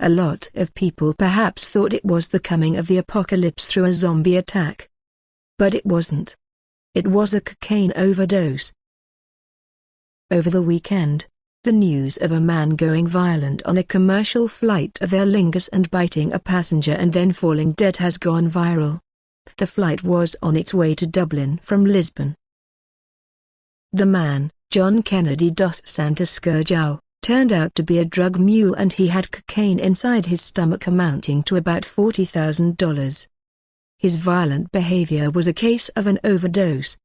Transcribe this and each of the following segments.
A lot of people perhaps thought it was the coming of the apocalypse through a zombie attack. But it wasn't. It was a cocaine overdose. Over the weekend, the news of a man going violent on a commercial flight of Aer Lingus and biting a passenger and then falling dead has gone viral. The flight was on its way to Dublin from Lisbon. The man, John Kennedy dos Santos Gurgel, turned out to be a drug mule and he had cocaine inside his stomach amounting to about $40,000. His violent behavior was a case of an overdose.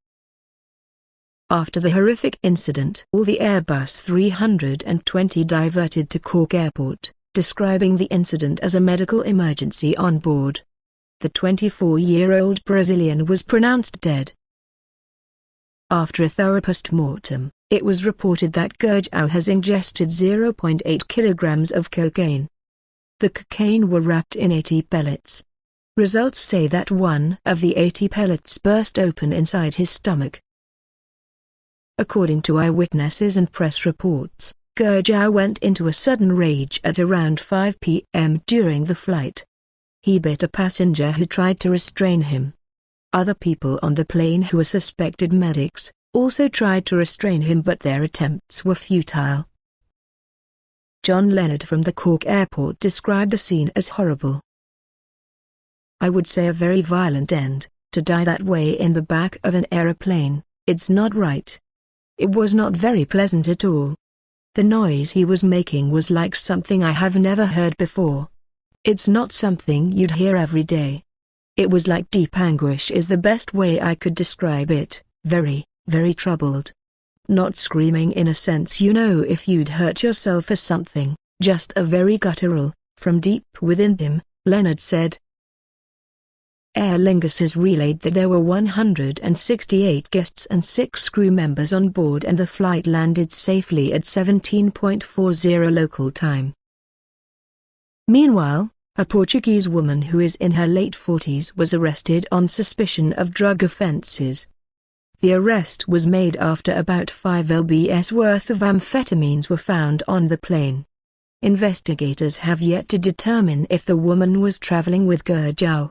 After the horrific incident, all the Airbus 320 diverted to Cork Airport, describing the incident as a medical emergency on board. The 24-year-old Brazilian was pronounced dead. After a thorough post-mortem, it was reported that Gurgel has ingested 0.8 kilograms of cocaine. The cocaine were wrapped in 80 pellets. Results say that one of the 80 pellets burst open inside his stomach. According to eyewitnesses and press reports, Gurgel went into a sudden rage at around 5 p.m. during the flight. He bit a passenger who tried to restrain him. Other people on the plane who were suspected medics also tried to restrain him, but their attempts were futile. John Leonard from the Cork Airport described the scene as horrible. "I would say a very violent end. To die that way in the back of an aeroplane, it's not right. It was not very pleasant at all. The noise he was making was like something I have never heard before. It's not something you'd hear every day. It was like deep anguish is the best way I could describe it, very, very troubled. Not screaming in a sense if you'd hurt yourself or something, just a very guttural, from deep within him," Leonard said. Aer Lingus has relayed that there were 168 guests and 6 crew members on board and the flight landed safely at 17:40 local time. Meanwhile, a Portuguese woman who is in her late 40s was arrested on suspicion of drug offences. The arrest was made after about 5 lbs worth of amphetamines were found on the plane. Investigators have yet to determine if the woman was traveling with Gurgel.